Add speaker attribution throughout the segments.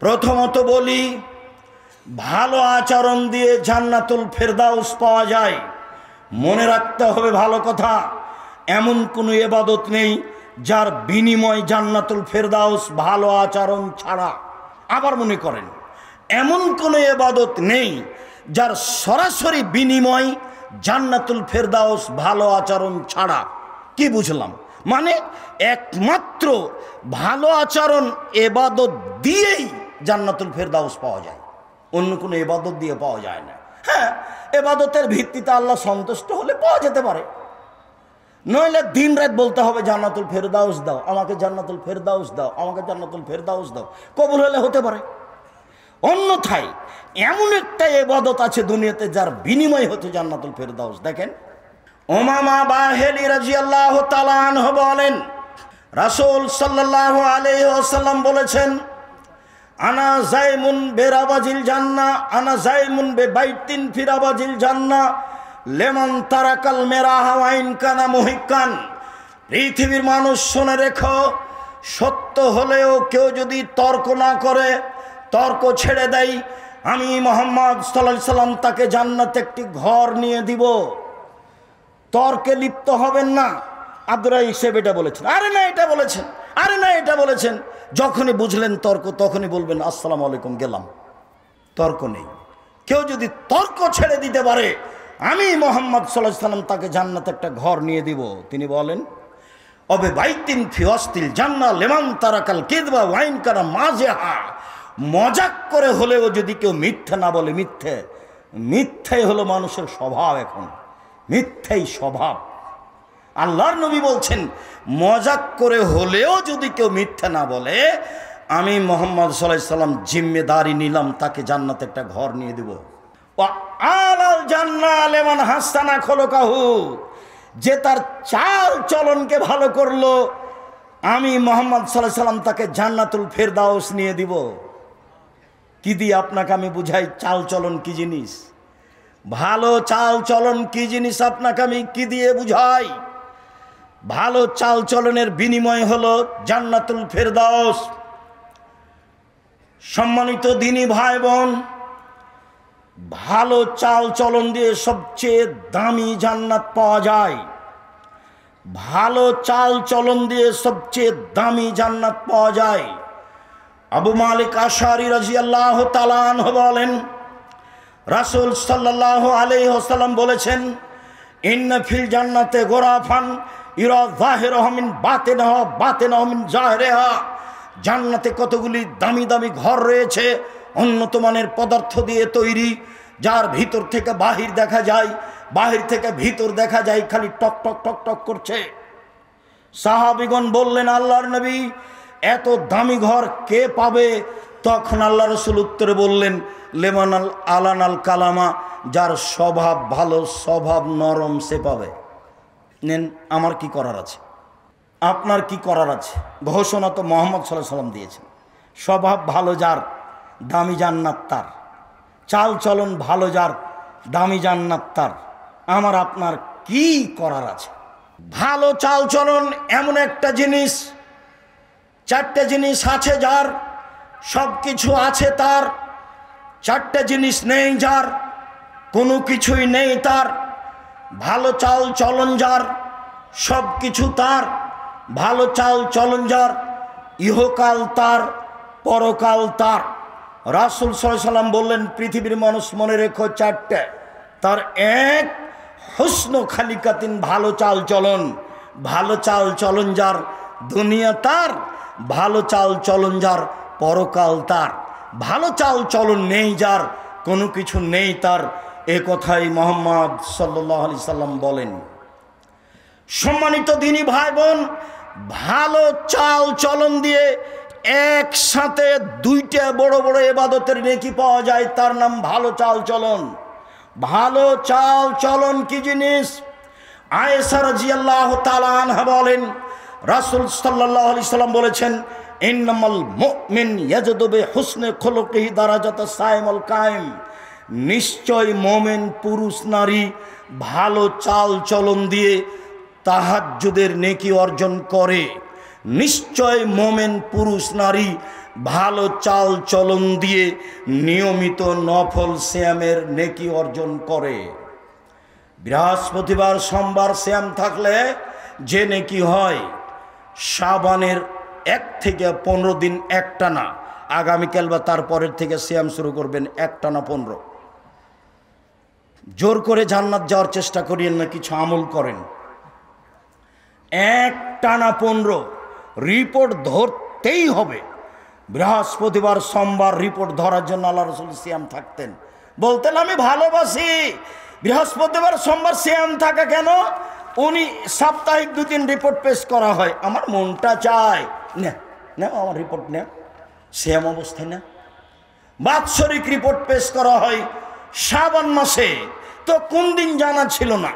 Speaker 1: প্রথমত বলি, ভালো আচরণ দিয়ে জান্নাতুল ফেরদাউস পাওয়া যায়। মনে রাখতে হবে ভালো কথা, এমন কোনো ইবাদত নেই যার বিনিময় জান্নাতুল ফেরদাউস ভালো আচরণ ছাড়া। আবার মনে করেন, এমন কোনো ইবাদত নেই যার সরাসরি বিনিময় জান্নাতুল ফেরদাউস ভালো আচরণ ছাড়া। কি বুঝলাম? মানে একমাত্র ভালো আচরণ ইবাদত দিয়েই জান্নাতুল ফেরদাউস পাওয়া যায়, অন্য কোনো ইবাদত দিয়ে পাওয়া যায় না। হ্যাঁ, ইবাদতের ভিত্তিতে আল্লাহ সন্তুষ্ট হলে পাওয়া যেতে পারে, নইলে দিন রাত বলতে হবে জান্নাতুল ফেরদাউস দাও, আমাকে জান্নাতুল ফেরদাউস দাও, আমাকে জান্নাতুল ফেরদাউস দাও। কবুল হলে হতে পারে, অন্যথায় এমন একটা ইবাদত আছে দুনিয়াতে যার বিনিময় হতে জান্নাতুল ফেরদাউস। দেখেন, উমামা বাহিলি রাদিয়াল্লাহু তাআলা আনহু বলেন, রাসূল সাল্লাল্লাহু আলাইহি ওয়াসাল্লাম বলেছেন, আনা যাইমুন বিরাবাজিল জান্নাহ, আনা যাইমুন বিবাইতিন ফিরাবাজিল জান্নাহ লেমন তারাকাল মেরাহা ওয়াইন কানা মুহিক্কান। পৃথিবীর মানুষ শুনে রেখো, সত্য হলেও কেউ যদি তর্ক না করে, তর্ক ছেড়ে দেয়, আমি মুহাম্মদ সাল্লাল্লাহু আলাইহি সাল্লাম তাকে জান্নাতে একটি ঘর নিয়ে দিব। তর্কে লিপ্ত হবেন না। আব্দুর রাজ্জাক এটা বলেছেন, আরে না এটা বলেছেন, আরে না এটা বলেছেন। যখনই বুঝলেন তর্ক, তখনই বলবেন আসসালামু আলাইকুম, গেলাম। তর্ক নেই। কেউ যদি তর্ক ছেড়ে দিতে পারে, আমি মুহাম্মদ সাল্লাল্লাহু আলাইহি সাল্লাম তাকে জান্নাতে একটা ঘর নিয়ে দিব। তিনি বলেন, অবে বাইতিন ফি ওয়াসতিল জান্নাহ লিমান তারাকাল কিযবা ওয়াইন কানা মাযহা। মজাক করে হলেও যদি কেউ মিথ্যা না বলে, মিথ্যাই হলো মানুষের স্বভাব। এখন মিথ্যাই স্বভাব। আল্লাহর নবী বলছেন, মজাক করে হলেও যদি কেউ মিথ্যা না বলে, আমি মুহাম্মদ সাল্লাল্লাহু আলাইহি সাল্লাম জিম্মেদারি নিলাম, তাকে জান্নাতে একটা ঘর নিয়ে দেব। আলাল জান্নাহ লিমান হাসানা খলকাহু। যে তার চাল চলনকে ভালো করলো, আমি মুহাম্মদ সাল্লাল্লাহু আলাইহি সাল্লাম তাকে জান্নাতুল ফেরদাউস নিয়ে দিব। কি দিয়ে আপনাকে আমি বুঝাই চাল চলন কি জিনিস, ভালো চাল চলন কি জিনিস, আপনাকে আমি কি দিয়ে বুঝাই? ভালো চাল চলনের বিনিময় হলো জান্নাতুল ফেরদাউস। সম্মানিত দিনী ভাই বোন, ভালো চাল চলন দিয়ে সবচেয়ে দামি জান্নাত পাওয়া যায়। ভালো চাল চলন দিয়ে সবচেয়ে দামি জান্নাত পাওয়া যায়। আবু মালিক আশআরী রাদিয়াল্লাহু তাআলা আনহু বলেন, রাসূল সাল্লাল্লাহু আলাইহি ওয়াসাল্লাম বলেছেন, ইন্না ফিল জান্নাতে গোরাফান ইরা যাহিরুহা মিন বাতিনহা বাতিনহা মিন যাহিরিহা। জান্নাতে কতগুলি দামি দামি ঘর রয়েছে, উন্নত মানের পদার্থ দিয়ে তৈরি, যার ভিতর থেকে বাহির দেখা যায়, বাহির থেকে ভিতর দেখা যায়, খালি টক টক টক টক করছে। সাহাবীগণ বললেন, আল্লাহর নবী, এত দামি ঘর কে পাবে? তখন আল্লাহ রাসূল উত্তরে বললেন, লেমানাল আলানাল কালামা, যার স্বভাব ভালো, স্বভাব নরম, সে পাবে। নেন, আমার কি করার আছে, আপনার কি করার আছে? ঘোষণা তো মুহাম্মদ সাল্লাল্লাহু আলাইহি ওয়াসাল্লাম দিয়েছেন। স্বভাব ভালো যার, দামি জান্নাত তার। চাল চলন ভালো যার, দামি জান্নাত তার। আমার আপনার কি করার আছে? ভালো চাল চলন এমন একটা জিনিস, চারটে জিনিস আছে যার, সব কিছু আছে তার। চারটে জিনিস নেই যার, কোনো কিছুই নেই তার। ভালো চাল চলন যার, সব কিছু তার। ভালো চাল চলন যার, ইহকাল তার, পরকাল তার। রাসূল সাল্লাল্লাহু আলাইহি ওয়াসাল্লাম বললেন, পৃথিবীর মানুষ মনে রেখো চারটে। তার এক, হুসনু খালিকাতিন, ভালো চাল চলন। ভালো চাল চলন যার, দুনিয়া তার। ভালো চাল চলন যার, পরকাল তার। ভালো চাল চলন নেই যার, কোনো কিছু নেই তার। এ কথাই মুহাম্মদ সাল্লাল্লাহু আলাইহি সাল্লাম বলেন। সম্মানিত দিনী ভাই বোন, ভালো চাল চলন দিয়ে একসাথে দুইটা বড় বড় ইবাদতের নেকি পাওয়া যায়, তার নাম ভালো চাল চলন। ভালো চাল চলন কি জিনিস? আয়েশা রাদিয়াল্লাহু তাআলা আনহা বলেন, রাসূল সাল্লাল্লাহু আলাইহি সাল্লাম বলেছেন, ইন্নামাল মুমিন ইয়াজদু বিহুসনি খুলুকিহি দারাজাতাস সাইমুল কায়েম। নিশ্চয় মোমেন পুরুষ নারী ভালো চাল চলন দিয়ে তাহাজ্জুদের নেকি অর্জন করে। নিশ্চয় মোমেন পুরুষ নারী ভালো চাল চলন দিয়ে নিয়মিত নফল সিয়ামের নেকি অর্জন করে। বৃহস্পতিবার সোমবার সিয়াম থাকলে যে নেকি হয়, শাবানের 1 থেকে 15 দিন একটানা, আগামীকাল বা তারপরের থেকে সিয়াম শুরু করবেন একটানা 15। জোর করে জান্নাত যাওয়ার চেষ্টা করিয়েন না, কিছু আমল করেন। একটানা 15 রিপোর্ট ধরতেই হবে। বৃহস্পতিবার সোমবার রিপোর্ট ধরার জন্য আল্লাহ রাসূল সিয়াম থাকতেন। বলতেন আমি ভালোবাসি বৃহস্পতিবার সোমবার সিয়াম থাকা। কেন? উনি সাপ্তাহিক 2-3 রিপোর্ট পেশ করা হয়, আমার মনটা চায় না আমার রিপোর্ট না, সিয়াম অবস্থায় না। বাৎসরিক রিপোর্ট পেশ করা হয় শাবান মাসে, তো কোন দিন জানা ছিল না,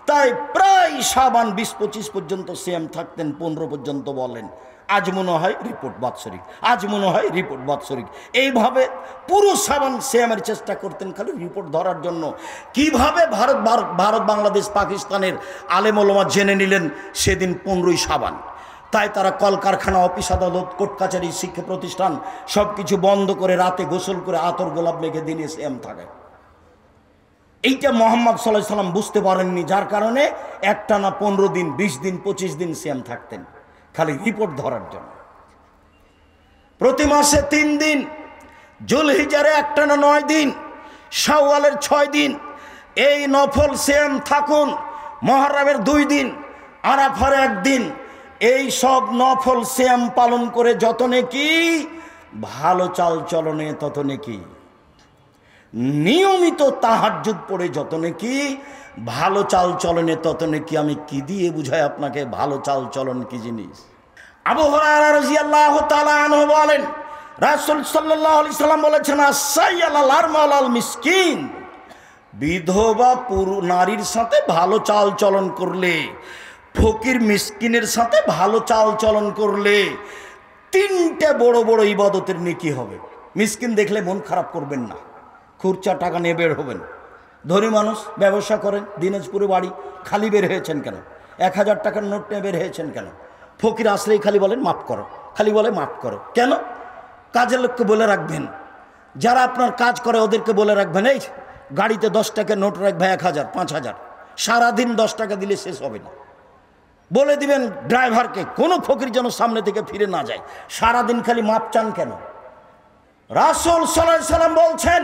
Speaker 1: তাই প্রায় শাবান 20-25 পর্যন্ত সিয়াম থাকতেন, 15 পর্যন্ত বলেন। আজ মনে হয় রিপোর্ট বাৎসরিক, আজ মনে হয় রিপোর্ট বাৎসরিক, এইভাবে পুরো শাবান সিয়ামের চেষ্টা করতেন খালি রিপোর্ট ধরার জন্য। কিভাবে ভারত বাংলাদেশ পাকিস্তানের আলেম ওলামা জেনে নিলেন সেদিন 15ই শাবান। তাই তারা কলকারখানা, অফিস আদালত, কোর্ট কাছারি, শিক্ষা প্রতিষ্ঠান সব কিছু বন্ধ করে রাতে গোসল করে আতর গোলাপ মেখে দিনে সিয়াম থাকে। এইটা মুহাম্মদ সাল্লাল্লাহু আলাইহি সাল্লাম বুঝতে পারেননি, যার কারণে একটানা 15 দিন, 20 দিন, 25 দিন সিয়াম থাকতেন খালি রিপোর্ট ধরার জন্য। প্রতি মাসে 3 দিন, জুলহিজ্জারে একটানা 9 দিন, শাওয়ালের 6 দিন এই নফল সিয়াম থাকুন। মুহররমের 2 দিন, আরাফার 1 দিন, এই সব নফল সিয়াম পালন করে যত নেকি, ভালো চাল চলনে তত নেকি। নিয়মিত তাহাজ্জুদ পড়ে যত নেকি, ভালো চাল চলনে তত নেকি। আমি কি দিয়ে বুঝাই আপনাকে ভালো চাল চলন কি জিনিস? আবু হুরায়রা রাদিয়াল্লাহু তাআলা আনহু বলেন, রাসূল সাল্লাল্লাহু আলাইহি সাল্লাম বলেছেন, আস-সাইয়ালাল আরমালাল মিসকিন, বিধবা নারীর সাথে ভালো চাল চলন করলে, ফকির মিসকিনের সাথে ভালো চাল চলন করলে 3টে বড় বড় ইবাদতের নেকি হবে। মিসকিন দেখলে মন খারাপ করবেন না, খুরচা টাকা নিয়ে বের হবেন। ধনী মানুষ, ব্যবসা করেন, দিনাজপুরে বাড়ি, খালি বের হয়েছেন কেন? 1000 টাকার নোট নিয়ে বের হয়েছেন কেন? ফকির আসলেই খালি বলেন মাফ করো, খালি বলে মাফ করো। কেন? কাজের লোককে বলে রাখবেন, যারা আপনার কাজ করে ওদেরকে বলে রাখবেন, এই গাড়িতে 10 টাকার নোট রাখবে, 1000, 5000, সারাদিন 10 টাকা দিলে শেষ হবে না। বলে দিবেন ড্রাইভারকে, কোনো ফকির যেন সামনে থেকে ফিরে না যায়। সারাদিন খালি মাপ চান কেন? রাসূল সাল্লাল্লাহু আলাইহি সাল্লাম বলছেন,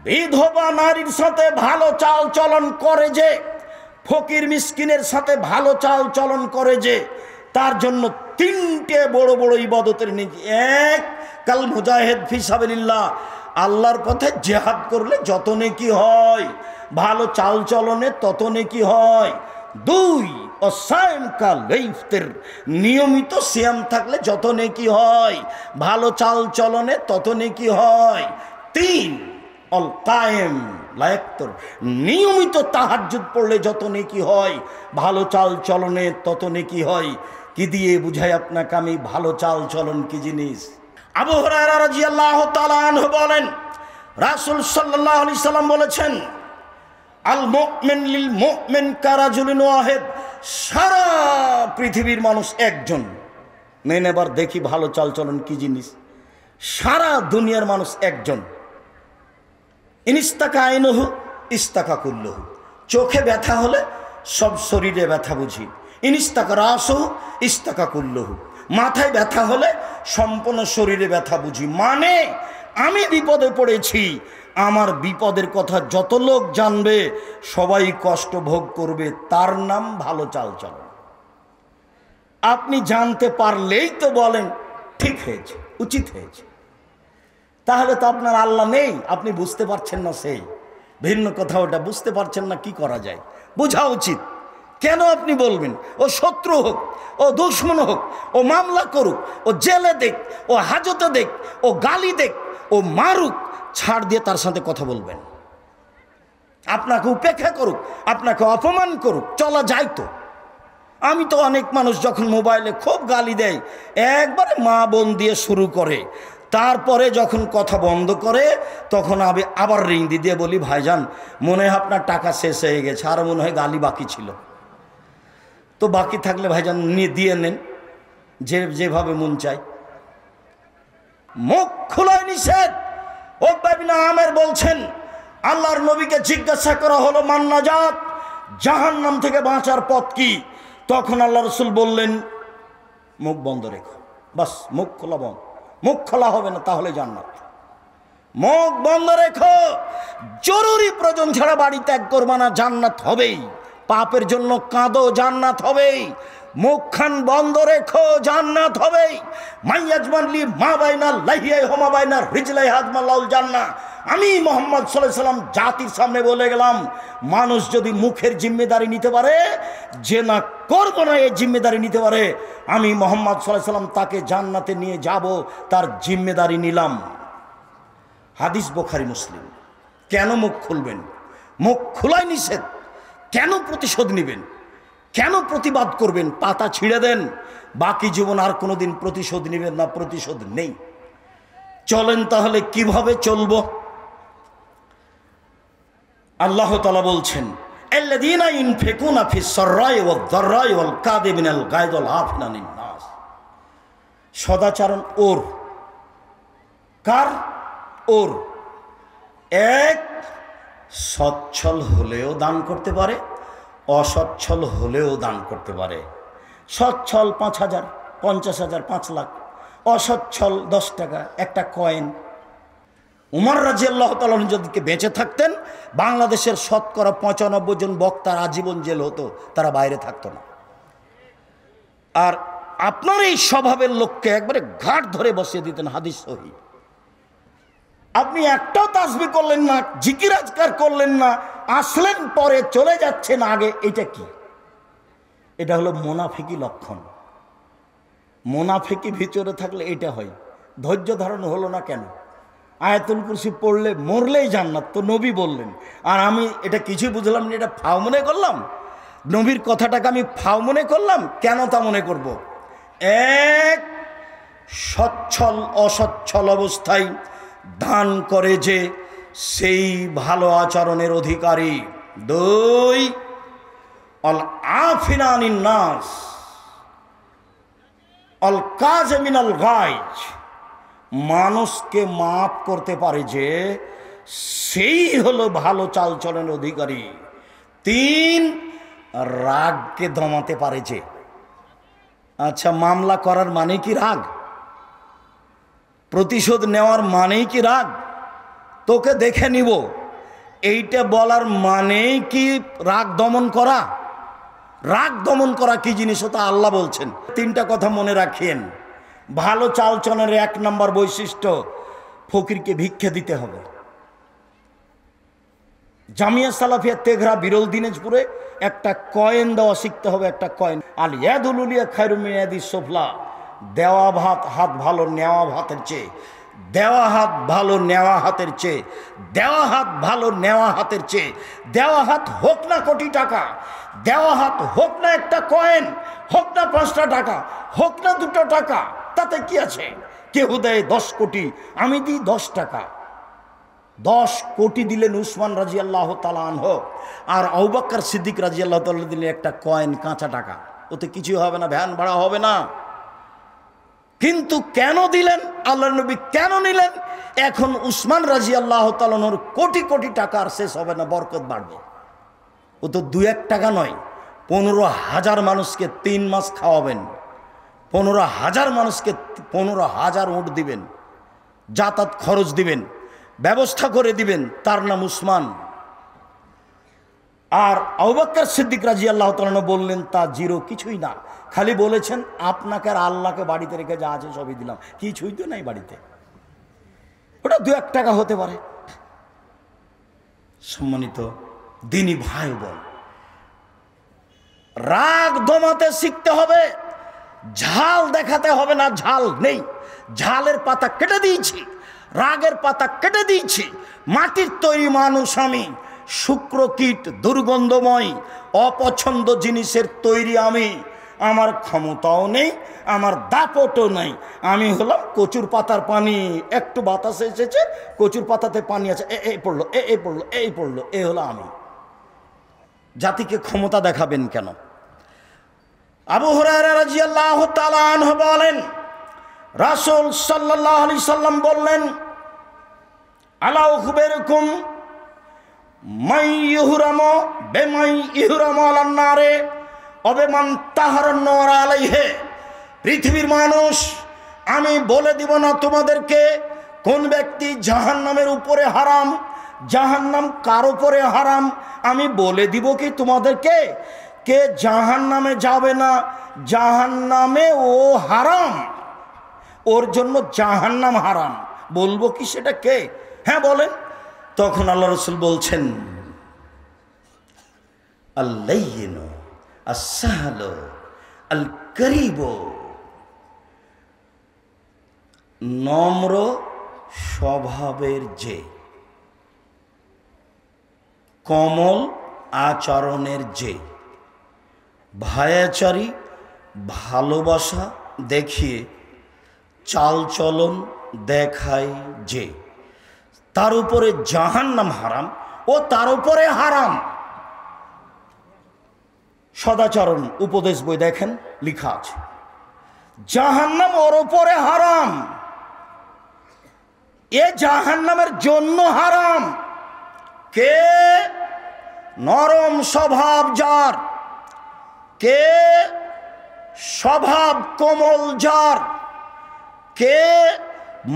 Speaker 1: বিধবা নারীর সাথে ভালো চাল চলন করে যে, ফকির মিসকিনের সাথে ভালো চাল চলন করে যে, তার জন্য 3টে বড় বড় ইবাদতের নেকি। 1, কাল মুজাহিদ ফি সাবিলিল্লাহ, আল্লাহর পথে জিহাদ করলে যত নেকি হয়, ভালো চাল চলনে তত নেকি হয়। 2, অসায়ম কাল ইফতার, নিয়মিত সিয়াম থাকলে যত নেকি হয়, ভালো চাল চলনে তত নেকি হয়। 3, অল কায়েম লা ইফতার, নিয়মিত তাহাজ্জুদ পড়লে যত নেকি হয়, ভালো চাল চলনে তত নেকি হয়। কি দিয়ে বুঝাই আপনাকে আমি ভালো চাল চলন কি জিনিস? আবু হুরায়রা রাদিয়াল্লাহু তাআলা আনহু বলেন, রাসূল সাল্লাল্লাহু আলাইহি সাল্লাম বলেছেন, আল মুমিন লিল মুমিন কারাজুলিন ওয়াহিদ, সারা পৃথিবীর মানুষ একজন। মেন এবার দেখি ভালো চাল চলন কি জিনিস। সারা দুনিয়ার মানুষ একজন। ইনিস্তাকা আইনুহু ইস্তাকা কুল্লুহু, চোখে ব্যথা হলে সব শরীরে ব্যথা বুঝি। ইনিস্তাকা রাসুহু ইস্তাকা কুল্লুহু, মাথায় ব্যথা হলে সম্পূর্ণ শরীরে ব্যথা বুঝি। মানে আমি বিপদে পড়েছি, আমার বিপদের কথা যত লোক জানবে সবাই কষ্ট ভোগ করবে, তার নাম ভালো চাল চলন। আপনি জানতে পারলেই তো বলেন ঠিক হয়েছে, উচিত হয়েছে। তাহলে তো আপনার আল্লাহ নেই, আপনি বুঝতে পারছেন না, সেই ভিন্ন কথা। ওটা বুঝতে পারছেন না, কি করা যায়? বোঝা উচিত। কেন আপনি বলবেন? ও শত্রু হোক, ও দুশমন হোক, ও মামলা করুক, ও জেলে দেখ, ও হাজতে দেখ, ও গালি দেখ, ও মারুক, ছাড় দিয়ে তার সাথে কথা বলবেন। আপনাকে উপেক্ষা করুক, আপনাকে অপমান করুক, চলা যায় তো। আমি তো অনেক মানুষ যখন মোবাইলে খুব গালি দেয়, একবারে মা বোন দিয়ে শুরু করে, তারপরে যখন কথা বন্ধ করে তখন আমি আবার রিং দিয়ে বলি, ভাইজান মনে হয় আপনার টাকা শেষ হয়ে গেছে, আর মনে হয় গালি বাকি ছিল। তো বাকি থাকলে ভাইজান দিয়ে নেন, যেভাবে মন চায়। মুখ খোলায় নিষেধ। উকবা ইবনে আমের বলছেন, আল্লাহর নবীকে জিজ্ঞাসা করা হলো, মান নাজাত, জাহান্নাম থেকে বাঁচার পথ কি? তখন আল্লাহ রাসূল বললেন, মুখ বন্ধ রেখো, বাস, মুখ খোলা বন্ধ, মুখ খোলা হবে না তাহলে জান্নাত। মুখ বন্ধ রেখো, জরুরি প্রয়োজন ছাড়া বাড়ি ত্যাগ করবা না, জান্নাত হবেই। পাপের জন্য কাঁদো, জান্নাত হবেই। মুখখান বন্ধ রেখো, জান্নাত হবেই। মাইয়াজমানলি মা বাইনা লাহিয়াই হমা বাইনা রিজলাই হাজমাল্লাহুল জান্নাহ। আমি মুহাম্মদ সাল্লাল্লাহু আলাইহি ওয়াসাল্লাম জাতির সামনে বলে গেলাম, মানুষ যদি মুখের জিম্মেদারি নিতে পারে, যে না করবো না এই জিম্মেদারি নিতে পারে, আমি মুহাম্মদ সাল্লাল্লাহু আলাইহি ওয়াসাল্লাম তাকে জান্নাতে নিয়ে যাব, তার জিম্মেদারি নিলাম। হাদিস বুখারী মুসলিম। কেন মুখ খুলবেন? মুখ খোলাই নিষেধ। কেন প্রতিশোধ নেবেন? কেন প্রতিবাদ করবেন? পাতা ছিঁড়ে দেন, বাকি জীবন আর কোনোদিন প্রতিশোধ নেবেন না, প্রতিশোধ নেই। চলেন তাহলে কিভাবে চলবো? আল্লাহ তাআলা বলছেন, আল্লাযীনা ইউনফিকুনা ফিস সাররাই ওয়াদ দাররাই ওয়াল কাযিমিনাল গায়জ ওয়াল আফিনা আনিন নাস। সদাচরণ ওর কার? ওর। এক, সচ্ছল হলেও দান করতে পারে, অসচ্ছল হলেও দান করতে পারে। সচ্ছল 5,000, 50,000, 5 লাখ, অসচ্ছল 10 টাকা, একটা কয়েন। উমর রাদিয়াল্লাহু তাআলা যদি বেঁচে থাকতেন, বাংলাদেশের শতকরা 95 জন বক্তার আজীবন জেল হতো, তারা বাইরে থাকতো না। আর আপনার এই স্বভাবের লোককে একবারে ঘাট ধরে বসিয়ে দিতেন, হাদিস সহিহ। আপনি একটাও তাসবিহ করলেন না, জিকির আজকার করলেন না, আসলেন পরে চলে যাচ্ছেন আগে। এটা কি? এটা হলো মুনাফিকি লক্ষণ। মুনাফিকি ভিতরে থাকলে এটা হয়। ধৈর্য ধারণ হলো না কেন? আয়াতুল কুরসি পড়লে মরলেই জান্নাত, তো নবী বললেন, আর আমি এটা কিছুই বুঝলাম না, এটা ফাও মনে করলাম। নবীর কথাটাকে আমি ফাও মনে করলাম। কেন তা মনে করব? এক, সচ্ছল অসচ্ছল অবস্থায় দান করে যে, সেই ভালো আচরণের অধিকারী। দুই, আল আফিনা আনিন নাস আল কাযিমিনাল গায়জ, মানুষকে মাফ করতে পারে যে, সেই হলো ভালো চালচলনের অধিকারী। তিন, রাগকে দমাতে পারে যে। আচ্ছা, মামলা করার মানে কি রাগ? প্রতিশোধ নেওয়ার মানেই কি রাগ? তোকে দেখে নিব, এইটা বলার মানেই কি রাগ দমন করা? রাগ দমন করা কি জিনিস তা আল্লাহ বলছেন। তিনটা কথা মনে রাখেন। ভালো চালচলনের 1 নম্বর বৈশিষ্ট্য, ফকিরকে ভিক্ষা দিতে হবে। জামিয়া সালাফিয়া তেঘরা বিরল দিনাজপুরে একটা কয়েন দেওয়া শিখতে হবে। একটা কয়েন, আল ইয়াদুল উলিয়া খায়রুম মিন ইয়াদিস সুফলা। দেওয়া হাত ভালো নেওয়া হাতের চেয়ে, দেওয়া হাত ভালো নেওয়া হাতের চেয়ে, দেওয়া হাত ভালো নেওয়া হাতের চেয়ে। দেওয়া হাত হোক না কোটি টাকা, দেওয়া হাত হোক না একটা কয়েন, হোক না 5টা টাকা, হোক না 2টো টাকা, তাতে কি আছে? কেউ দেয় 10 কোটি, আমি দিই 10 টাকা। 10 কোটি দিলেন উসমান রাদিয়াল্লাহু তাআলা আনহু, আর আবু বকর সিদ্দিক রাদিয়াল্লাহু তাআলা দিলেন একটা কয়েন, কাঁচা টাকা। ওতে কিছুই হবে না, ভ্যান ভাড়া হবে না। কিন্তু কেন দিলেন? আল্লাহর নবী কেন নিলেন? এখন উসমান রাদিয়াল্লাহু তাআলা আনহুর কোটি কোটি টাকা আর শেষ হবে না, বরকত বাড়বে। ও তো 2-1 টাকা নয়, 15,000 মানুষকে 3 মাস খাওয়াবেন। 15,000 মানুষকে 15,000 উট দিবেন, যাতায়াত খরচ দিবেন, ব্যবস্থা করে দিবেন। তার নাম উসমান। আর আবু বকর সিদ্দিক রাদিয়াল্লাহু তাআলা বললেন, তা জিরো, কিছুই না। খালি বলেছেন, আপনাকে আর আল্লাহকে বাড়িতে রেখে যা আছে সবই দিলাম। কিছুই তো নাই বাড়িতে। ওটা 2-1 টাকা হতে পারে। সম্মানিত দিনী ভাই বোন, রাগ দমাতে শিখতে হবে। ঝাল দেখাতে হবে না, ঝাল নেই। ঝালের পাতা কেটে দিয়েছি, রাগের পাতা কেটে দিয়েছি। মাটির তৈরি মানুষ আমি, শুক্রকীট, দুর্গন্ধময়, অপছন্দ জিনিসের তৈরি আমি। আমার ক্ষমতাও নেই, আমার দাপটও নেই। আমি হলাম কচুর পাতার পানি। একটু বাতাসে এসেছে, কচুর পাতাতে পানি আছে, এই পড়লো, এই পড়লো, এই পড়লো, এ হলো আমি। জাতিকে ক্ষমতা দেখাবেন কেন? আবু হুরায়রা রাদিয়াল্লাহু তাআলা আনহু বলেন, রাসূল সাল্লাল্লাহু আলাইহি সাল্লাম বললেন, আলা উখবিরুকুম মাই ইহরামু বিমাই ইহরামু আলান নারে ওয়া বিমান তাহারান নূর আলাইহি। পৃথিবীর মানুষ, আমি বলে দিব না তোমাদেরকে কোন ব্যক্তি জাহান্নামের উপরে হারাম, জাহান্নাম কার উপরে হারাম? আমি বলে দিব কি তোমাদেরকে? কে জাহান্নামে যাবে না, জাহান্নামে ও হারাম, ওর জন্য জাহান্নাম হারাম, বলবো কি সেটা কে? হ্যাঁ বলেন। তখন আল্লাহ রাসূল বলছেন, আল্লাইয়িনু আস-সাহলু আল করিবু, নম্র স্বভাবের যে, কমল আচরণের যে, ভায়াচারী ভালোবাসা দেখিয়ে চালচলন দেখায় যে, তার উপরে জাহান্নাম হারাম, ও তার উপরে হারাম। সদাচরণ উপদেশ বই দেখেন, লেখা আছে জাহান্নাম ওর উপরে হারাম, এ জাহান্নামের জন্য হারাম। কে? নরম স্বভাব যার, কে স্বভাব কোমল যার, কে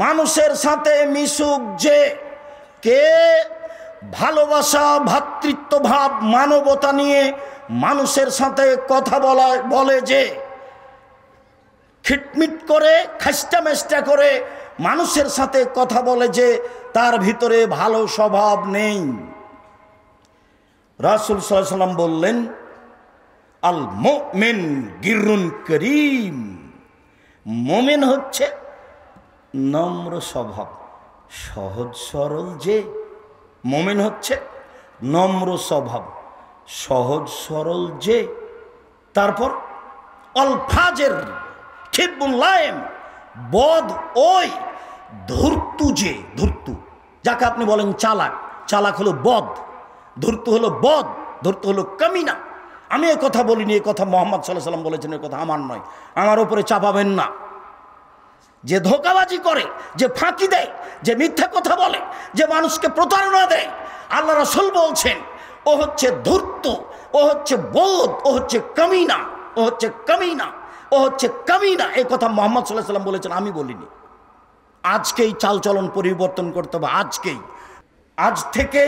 Speaker 1: মানুষের সাথে মিশুক যে, কে ভালোবাসা ভ্রাতৃত্বভাব মানবতা নিয়ে মানুষের সাথে কথা বলে যে, খিটমিট করে খাস্টা মেস্টা করে মানুষের সাথে কথা বলে যে, তার ভিতরে ভালো স্বভাব নেই। রাসূল সাল্লাল্লাহু আলাইহি ওয়াসাল্লাম বললেন, আল মুমিন গিররুন করিম, মুমিন হচ্ছে নম্র স্বভাব, সহজ সরল যে। মুমিন হচ্ছে নম্র স্বভাব, সহজ সরল যে। তারপর অল ফাজের খিবুল লাইম, বদ ওই, ধূর্ত যে, ধূর্ত যাকে আপনি বলেন চালাক, চালাক হলো বদ, ধূর্ত হলো বদ, ধূর্ত হলো কামিনা। আমি এই কথা বলিনি, এই কথা মুহাম্মদ সাল্লাল্লাহু আলাইহি ওয়াসাল্লাম বলেছেন, এই কথা আমার নয়, আমার উপরে চাপাবেন না। যে ধোঁকাবাজি করে, যে ফাঁকি দেয়, যে মিথ্যা কথা বলে, যে মানুষকে প্রতারণা দেয়, আল্লাহ রাসূল বলছেন ও হচ্ছে ধূর্ত, ও হচ্ছে বদ, ও হচ্ছে কামিনা, ও হচ্ছে কামিনা, ও হচ্ছে কামিনা। এই কথা মুহাম্মদ সাল্লাল্লাহু আলাইহি ওয়াসাল্লাম বলেছেন, আমি বলিনি। আজকেই চালচলন পরিবর্তন করতে হবে, আজকেই। আজ থেকে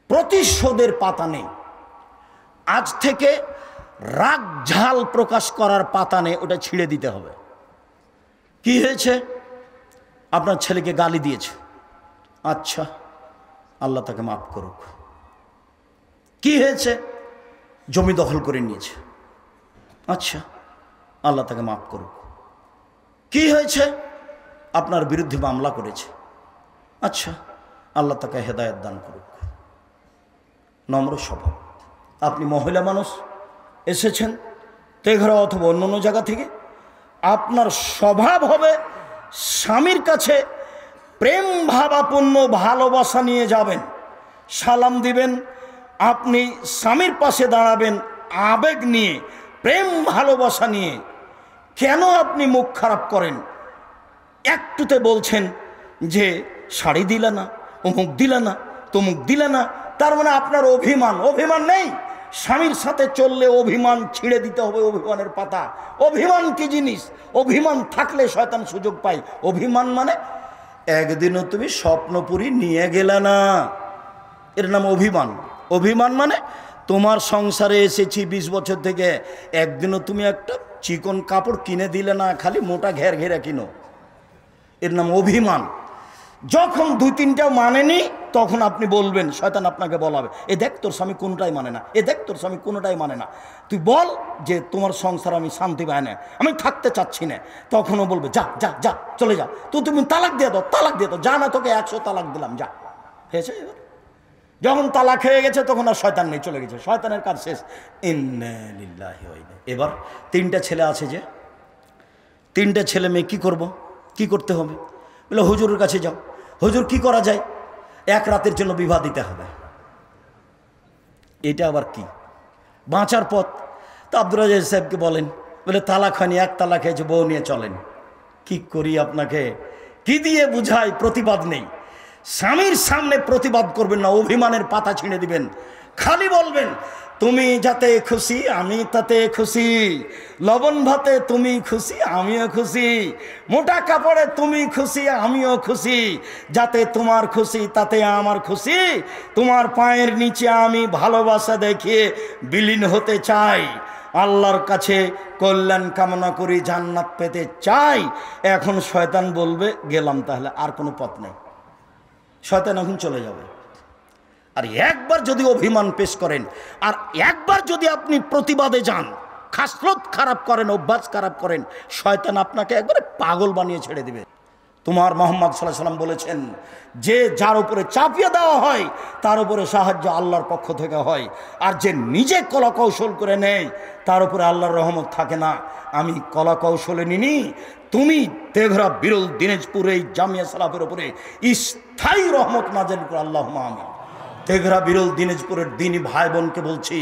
Speaker 1: প্রতিশোধের পাতা নেই, আজ থেকে রাগ ঝাল প্রকাশ করার পাতা নেই, ওটা ছিঁড়ে দিতে হবে। কি হয়েছে? আপনার ছেলেকে গালি দিয়েছে, আচ্ছা আল্লাহ তাকে মাফ করুক। কি হয়েছে? জমি দখল করে নিয়েছে, আচ্ছা আল্লাহ তাকে মাফ করুক। কি হয়েছে? আপনার বিরুদ্ধে মামলা করেছে, আচ্ছা আল্লাহ তাকে হেদায়েত দান করুক। নম্র স্বভাব। আপনি মহিলা মানুষ, এসেছেন তেঘরা অথবা অন্য জায়গা থেকে, আপনার স্বভাব হবে স্বামীর কাছে প্রেম ভাবাপূর্ণ ভালোবাসা নিয়ে যাবেন, সালাম দিবেন, আপনি স্বামীর পাশে দাঁড়াবেন আবেগ নিয়ে, প্রেম ভালোবাসা নিয়ে। কেন আপনি মুখ খারাপ করেন? একটুতে বলছেন যে শাড়ি দিলে না, অমুক দিলে না, তমুক দিলে না, তার মানে আপনার অভিমান। অভিমান নেই, স্বামীর সাথে চললে অভিমান ছিঁড়ে দিতে হবে, অভিমানের পাতা। অভিমান কি জিনিস? অভিমান থাকলে শয়তান সুযোগ পায়। অভিমান মানে একদিনও তুমি স্বপ্নপুরী নিয়ে গেলে না, এর নাম অভিমান। অভিমান মানে তোমার সংসারে এসেছি 20 বছর থেকে, একদিনও তুমি একটা চিকন কাপড় কিনে দিলে না, খালি মোটা ঘের ঘেরা কিনো, এর নাম অভিমান। যখন 2-3টা মানেনি, তখন আপনি বলবেন, শয়তান আপনাকে বলাবে, এ দেখ তোর স্বামী কোনোটাই মানে না, এ দেখ তোর স্বামী কোনোটাই মানে না। তুই বল যে তোমার সংসার আমি শান্তি পাই না, আমি থাকতে চাচ্ছি না। তখনও বলবে যা যা যা চলে যা, তো তুমি তালাক দিয়ে দাও, তালাক দিয়ে দাও, যা না তোকে 100 তালাক দিলাম, যা। হয়েছে? এবার যখন তালাক হয়ে গেছে তখন আর শয়তান নেই, চলে গেছে, শয়তানের কাজ শেষ। ইন্না লিল্লাহি ওয়া ইন্না। এবার 3টা ছেলে আছে, যে 3টে ছেলে মেয়ে কি করব, কি করতে হবে? বলে হুজুরের কাছে যাও। হুজুর কি করা যায়? 1 রাতের জন্য বিবাহ দিতে হবে। এটা আবার কি? বাঁচার পথ। তো আব্দুর রাজ্জাক সাহেবকে বলেন, বলে তালাক হয়নি, এক তালাক হয়েছে, বউ নিয়ে চলেন। কি করি আপনাকে, কি দিয়ে বুঝাই? প্রতিবাদ নেই। স্বামীর সামনে প্রতিবাদ করবেন না, অভিমানের পাতা ছিঁড়ে দিবেন। খালি বলবেন তুমি যাতে খুশি আমি তাতে খুশি, লবণ ভাতে তুমি খুশি আমিও খুশি, মোটা কাপড়ে তুমি খুশি আমিও খুশি, যাতে তোমার খুশি তাতে আমার খুশি, তোমার পায়ের নিচে আমি ভালোবাসা দেখিয়ে বিলীন হতে চাই, আল্লাহর কাছে কল্যাণ কামনা করি, জান্নাত পেতে চাই। এখন শয়তান বলবে গেলাম, তাহলে আর কোনো পথ নেই, শয়তান এখন চলে যাবে। আর একবার যদি অভিমান পেশ করেন, আর একবার যদি আপনি প্রতিবাদে যান, খাসলত খারাপ করেন, অভ্যাস খারাপ করেন, শয়তান আপনাকে একবারে পাগল বানিয়ে ছেড়ে দিবে। তোমার মুহাম্মদ সাল্লাল্লাহু আলাইহি ওয়াসাল্লাম বলেছেন যে যার উপরে চাপিয়ে দেওয়া হয় তার উপরে সাহায্য আল্লাহর পক্ষ থেকে হয়, আর যে নিজে কলা কৌশল করে নেয় তার উপরে আল্লাহর রহমত থাকে না। আমি কলা কৌশলে নিনি, তুমি তেঘরা বিরল দিনাজপুর এই জামিয়া সালাফের উপরে স্থায়ী রহমত নাযিল করে, আল্লাহুম্মা আমিন। তেঘরা বিরল দিনাজপুরের দিনী ভাই বোনকে বলছি,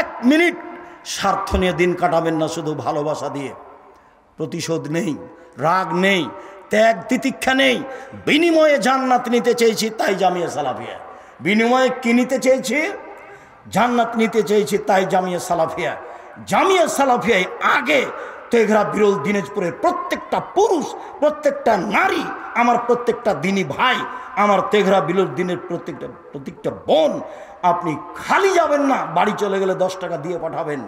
Speaker 1: 1 মিনিট স্বার্থ নিয়ে দিন কাটাবেন না, শুধু ভালোবাসা দিয়ে। প্রতিশোধ নেই, রাগ নেই, ত্যাগ তিতিক্ষা নেই, বিনিময়ে জান্নাত নিতে চেয়েছি, তাই জামিয়া সালাফিয়া। বিনিময়ে কি নিতে চেয়েছি? জান্নাত নিতে চেয়েছি, তাই জামিয়া সালাফিয়া। জামিয়া প্রত্যেকটাই আগে তেঘরা বিরল দিনাজপুরের প্রত্যেকটা পুরুষ, প্রত্যেকটা নারী, আমার প্রত্যেকটা দিনী ভাই, আমার তেঘরা বিরল দিনের প্রত্যেকটা বোন, আপনি খালি যাবেন না, বাড়ি চলে গেলে 10 টাকা দিয়ে পাঠাবেন।